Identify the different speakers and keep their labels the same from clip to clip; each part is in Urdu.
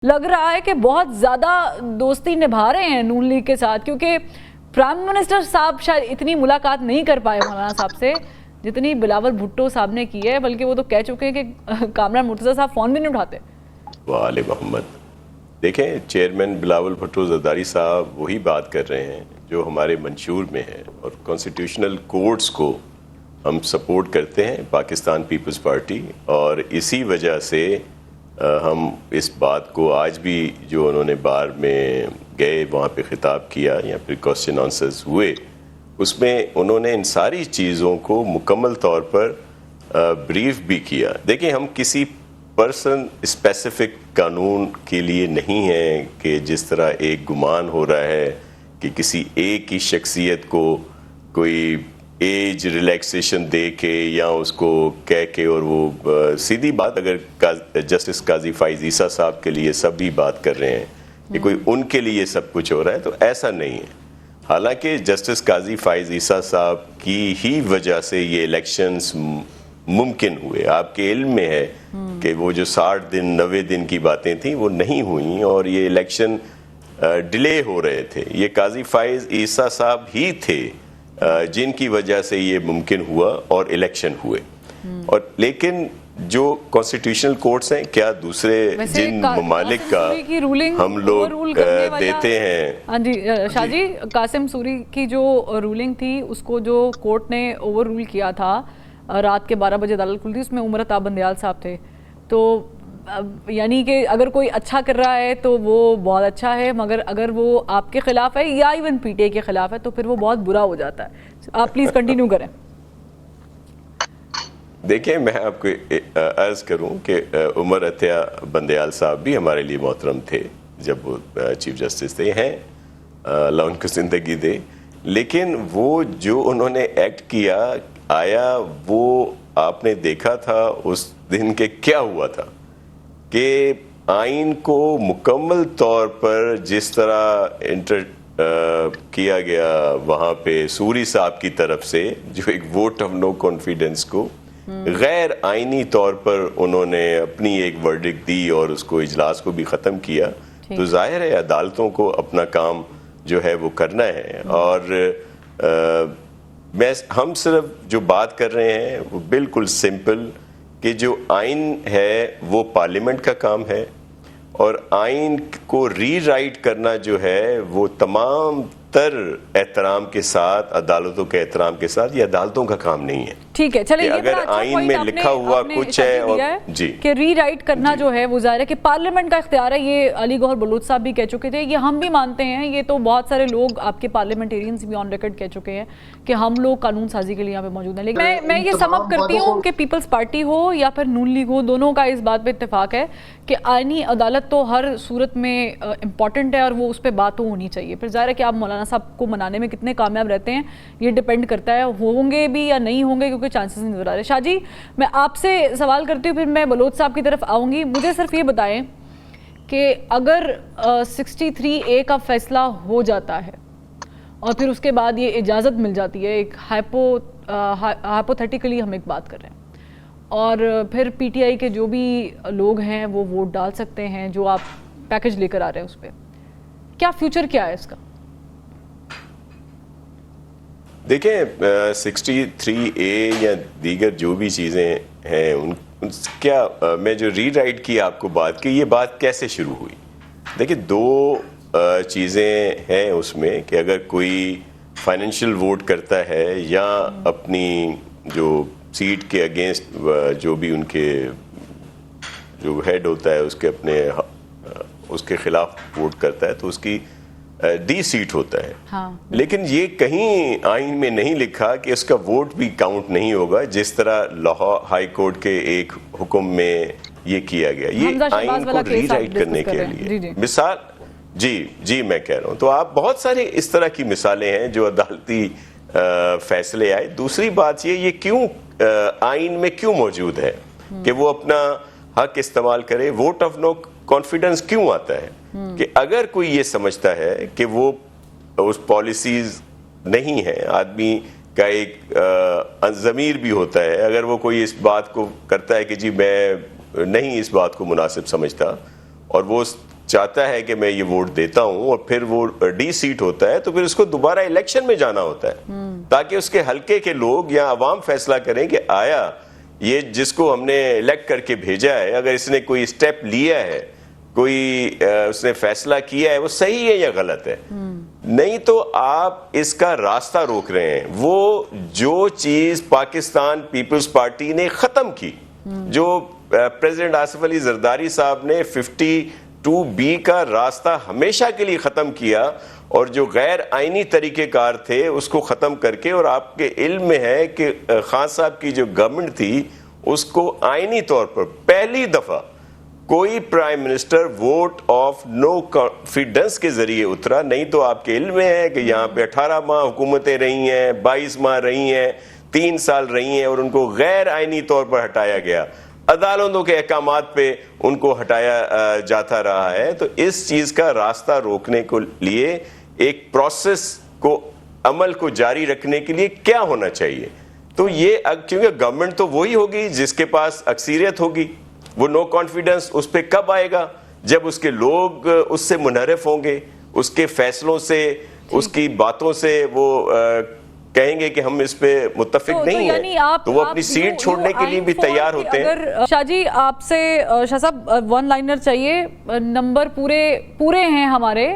Speaker 1: لگ رہا ہے کہ بہت زیادہ دوستی نبھا رہے ہیں نون لیگ کے ساتھ، کیونکہ پرائم منسٹر صاحب شاید اتنی ملاقات نہیں کر پائے مولانا صاحب سے جتنی بلاول بھٹو صاحب نے کی ہے، بلکہ وہ تو کہہ چکے ہیں کہ کامران مرتضیٰ صاحب فون بھی نہیں اٹھاتے۔
Speaker 2: وآل محمد دیکھیں، چیئرمین بلاول بھٹو زرداری صاحب وہی بات کر رہے ہیں جو ہمارے منشور میں ہے، اور کانسٹیٹیوشنل کورٹس کو ہم سپورٹ کرتے ہیں پاکستان پیپلز پارٹی، اور اسی وجہ سے ہم اس بات کو آج بھی جو انہوں نے بار میں گئے وہاں پہ خطاب کیا یا پھر کوسچن آنسرز ہوئے، اس میں انہوں نے ان ساری چیزوں کو مکمل طور پر بریف بھی کیا۔ دیکھیں، ہم کسی پرسن اسپیسیفک قانون کے لیے نہیں ہیں کہ جس طرح ایک گمان ہو رہا ہے کہ کسی ایک ہی شخصیت کو کوئی ایج ریلیکسیشن دے کے یا اس کو کہہ کے، اور وہ سیدھی بات اگر جسٹس قاضی فائز عیسیٰ صاحب کے لیے سب بھی بات کر رہے ہیں کہ کوئی ان کے لیے سب کچھ ہو رہا ہے، تو ایسا نہیں ہے۔ حالانکہ جسٹس قاضی فائز عیسیٰ صاحب کی ہی وجہ سے یہ الیکشنز ممکن ہوئے۔ آپ کے علم میں ہے کہ وہ جو 60 دن 90 دن کی باتیں تھیں وہ نہیں ہوئیں، اور یہ الیکشن ڈیلے ہو رہے تھے۔ یہ قاضی فائز عیسیٰ صاحب ہی تھے جن کی وجہ سے یہ ممکن ہوا اور الیکشن ہوئے۔ اور لیکن جو کانسٹیٹیوشنل کورٹس ہیں، کیا دوسرے جن ممالک کا ہم لوگ دیتے ہیں؟
Speaker 1: ہاں جی شاہ جی، قاسم سوری کی جو رولنگ تھی اس کو جو کورٹ نے اوور رول کیا تھا، رات کے 12 بجے عدالت کھلی تھی، اس میں عمر عطا بندیال صاحب تھے۔ تو یعنی کہ اگر کوئی اچھا کر رہا ہے تو وہ بہت اچھا ہے، مگر اگر وہ آپ کے خلاف ہے یا ایون پی ٹی آئی کے خلاف ہے تو پھر وہ بہت برا ہو جاتا ہے۔ آپ پلیز کنٹینیو کریں۔
Speaker 2: دیکھیں، میں آپ کو عرض کروں کہ عمر عطا بندیال صاحب بھی ہمارے لیے محترم تھے جب وہ چیف جسٹس تھے، ہیں اللہ ان کو زندگی دے، لیکن وہ جو انہوں نے ایکٹ کیا، آیا وہ آپ نے دیکھا تھا اس دن کے کیا ہوا تھا کہ آئین کو مکمل طور پر جس طرح کیا گیا وہاں پہ سوری صاحب کی طرف سے، جو ایک ووٹ آف نو کانفیڈنس کو غیر آئینی طور پر انہوں نے اپنی ایک ورڈکٹ دی اور اس کو اجلاس کو بھی ختم کیا، تو ظاہر ہے عدالتوں کو اپنا کام جو ہے وہ کرنا ہے۔ اور ہم صرف جو بات کر رہے ہیں وہ بالکل سمپل کہ جو آئین ہے وہ پارلیمنٹ کا کام ہے، اور آئین کو ری رائٹ کرنا جو ہے وہ تمام تر احترام کے ساتھ، عدالتوں کے احترام کے ساتھ، یہ عدالتوں کا کام نہیں ہے۔
Speaker 1: ٹھیک ہے، چلیں،
Speaker 2: اگر آئین میں لکھا ہوا کچھ ہے اور جی
Speaker 1: کہ ری رائٹ کرنا جو ہے وہ ظاہر ہے کہ پارلیمنٹ کا اختیار ہے، یہ علی گوہر بلوچ صاحب بھی کہہ چکے تھے، یہ ہم بھی مانتے ہیں، یہ تو بہت سارے لوگ آپ کے پارلیمنٹیرینز بھی آن ریکارڈ کہہ چکے ہیں کہ ہم لوگ قانون سازی کے لیے یہاں پہ موجود ہیں۔ لیکن میں یہ سم اپ کرتی ہوں کہ پیپلز پارٹی ہو یا پھر نون لیگ ہو، دونوں کا اس بات پہ اتفاق ہے کہ آئینی عدالت تو ہر صورت میں امپورٹنٹ ہے اور وہ اس پہ بات تو ہونی چاہیے۔ پھر ظاہر ہے کہ آپ مولانا صاحب کو منانے میں کتنے کامیاب رہتے ہیں یہ ڈیپینڈ کرتا ہے، ہوں گے بھی یا نہیں ہوں گے، کیونکہ چانسز نہیں نظر آ رہے۔ شاہ جی، میں آپ سے سوال کرتی ہوں، پھر میں بلوچ صاحب کی طرف آؤں گی۔ مجھے صرف یہ بتائیں کہ اگر 63A کا فیصلہ ہو جاتا ہے اور پھر اس کے بعد یہ اجازت مل جاتی ہے، ایک ہائپوتھیٹیکلی ہم ایک بات کر رہے ہیں، اور پھر پی ٹی آئی کے جو بھی لوگ ہیں وہ ووٹ ڈال سکتے ہیں جو آپ پیکج لے کر آ رہے ہیں، اس پہ کیا فیوچر کیا ہے اس کا؟
Speaker 2: دیکھیں، 63A یا دیگر جو بھی چیزیں ہیں ان کیا میں جو ری رائٹ کی آپ کو بات کی، یہ بات کیسے شروع ہوئی؟ دیکھیں، دو چیزیں ہیں اس میں کہ اگر کوئی فائنینشیل ووٹ کرتا ہے یا اپنی جو سیٹ کے اگینسٹ جو بھی ان کے جو ہیڈ ہوتا ہے اس کے خلاف ووٹ کرتا ہے تو اس کی ڈی سیٹ ہوتا ہے، لیکن یہ کہیں آئین میں نہیں لکھا کہ اس کا ووٹ بھی کاؤنٹ نہیں ہوگا، جس طرح لاہور ہائی کورٹ کے ایک حکم میں یہ کیا گیا۔ یہ آئین کو ری رائٹ کرنے کے لیے مثال جی میں کہہ رہا ہوں، تو آپ بہت سارے اس طرح کی مثالیں ہیں جو عدالتی فیصلے آئے۔ دوسری بات یہ کیوں آئین میں کیوں موجود ہے کہ وہ اپنا حق استعمال کرے؟ ووٹ آف نو کانفیڈنس کیوں آتا ہے کہ اگر کوئی یہ سمجھتا ہے کہ وہ اس پالیسیز نہیں ہیں، آدمی کا ایک ضمیر بھی ہوتا ہے، اگر وہ کوئی اس بات کو کرتا ہے کہ جی میں نہیں اس بات کو مناسب سمجھتا، اور وہ چاہتا ہے کہ میں یہ ووٹ دیتا ہوں اور پھر وہ ڈی سیٹ ہوتا ہے تو پھر اس کو دوبارہ الیکشن میں جانا ہوتا ہے تاکہ اس کے حلقے کے لوگ یا عوام فیصلہ کریں کہ آیا یہ جس کو ہم نے الیکٹ کر کے بھیجا ہے اگر اس نے کوئی سٹیپ لیا ہے کوئی اس نے فیصلہ کیا ہے وہ صحیح ہے یا غلط ہے. نہیں تو آپ اس کا راستہ روک رہے ہیں. وہ جو چیز پاکستان پیپلز پارٹی نے ختم کی جو پریزیڈنٹ آصف علی زرداری صاحب نے 52B کا راستہ ہمیشہ کے لیے ختم کیا اور جو غیر آئینی طریقہ کار تھے اس کو ختم کر کے, اور آپ کے علم میں ہے کہ خان صاحب کی جو گورنمنٹ تھی اس کو آئینی طور پر پہلی دفعہ کوئی prime minister vote of no confidence کے ذریعے اترا. نہیں تو آپ کے علم میں ہے کہ یہاں پہ 18 ماہ حکومتیں رہی ہیں, 22 ماہ رہی ہیں, 3 سال رہی ہیں اور ان کو غیر آئینی طور پر ہٹایا گیا, عدالتوں کے احکامات پہ ان کو ہٹایا جاتا رہا ہے. تو اس چیز کا راستہ روکنے کے لیے ایک پروسیس کو عمل کو جاری رکھنے کے لیے کیا ہونا چاہیے؟ تو یہ کیونکہ گورنمنٹ تو وہی ہوگی جس کے پاس اکثریت ہوگی. وہ نو کانفیڈنس اس پہ کب آئے گا؟ جب اس کے لوگ اس سے منحرف ہوں گے, اس کے فیصلوں سے, اس کی باتوں سے وہ کہیں گے کہ ہم اس پہ متفق نہیں ہیں تو وہ اپنی سیٹ چھوڑنے کے لیے بھی تیار ہوتے ہیں.
Speaker 1: اگر شاہ جی آپ سے شاہ صاحب ون لائنر چاہیے, نمبر پورے ہیں ہمارے,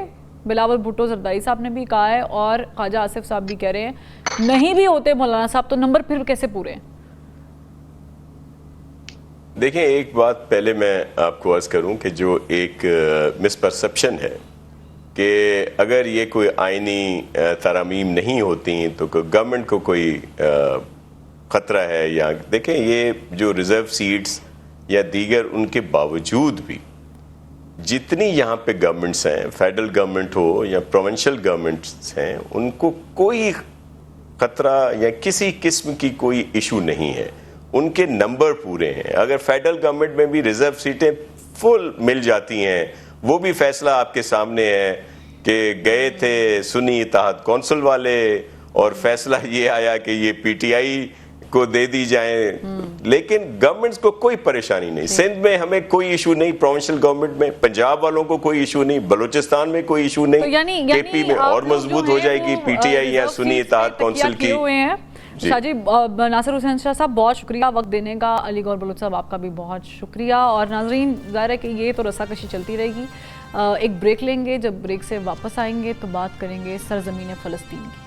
Speaker 1: بلاول بھٹو زرداری صاحب نے بھی کہا ہے اور خواجہ آصف صاحب بھی کہہ رہے ہیں نہیں بھی ہوتے مولانا صاحب تو نمبر پھر کیسے پورے ہیں؟
Speaker 2: دیکھیں ایک بات پہلے میں آپ کو عرض کروں کہ جو ایک مس پرسپشن ہے کہ اگر یہ کوئی آئینی ترامیم نہیں ہوتی تو گورنمنٹ کو کوئی خطرہ ہے, یا دیکھیں یہ جو ریزرو سیٹس یا دیگر ان کے باوجود بھی جتنی یہاں پہ گورنمنٹس ہیں, فیڈرل گورنمنٹ ہو یا پروونشل گورنمنٹس ہیں, ان کو کوئی خطرہ یا کسی قسم کی کوئی ایشو نہیں ہے. ان کے نمبر پورے ہیں. اگر فیڈرل گورنمنٹ میں بھی ریزرو سیٹیں فل مل جاتی ہیں, وہ بھی فیصلہ آپ کے سامنے ہے کہ گئے تھے سنی اتحاد کونسل والے اور فیصلہ یہ آیا کہ یہ پی ٹی آئی کو دے دی جائیں. لیکن گورنمنٹس کو کوئی پریشانی نہیں. سندھ میں ہمیں کوئی ایشو نہیں, پروونشل گورنمنٹ میں, پنجاب والوں کو کوئی ایشو نہیں, بلوچستان میں کوئی ایشو نہیں, کے پی میں اور مضبوط ہو جائے گی پی ٹی آئی یا سنی اتحاد کونسل کی.
Speaker 1: شاہ جی, ناصر حسین شاہ صاحب بہت شکریہ وقت دینے کا, علی گوہر بلوچ صاحب آپ کا بھی بہت شکریہ. اور ناظرین ظاہر ہے کہ یہ تو رساکشی چلتی رہے گی. ایک بریک لیں گے, جب بریک سے واپس آئیں گے تو بات کریں گے سرزمین فلسطین کی.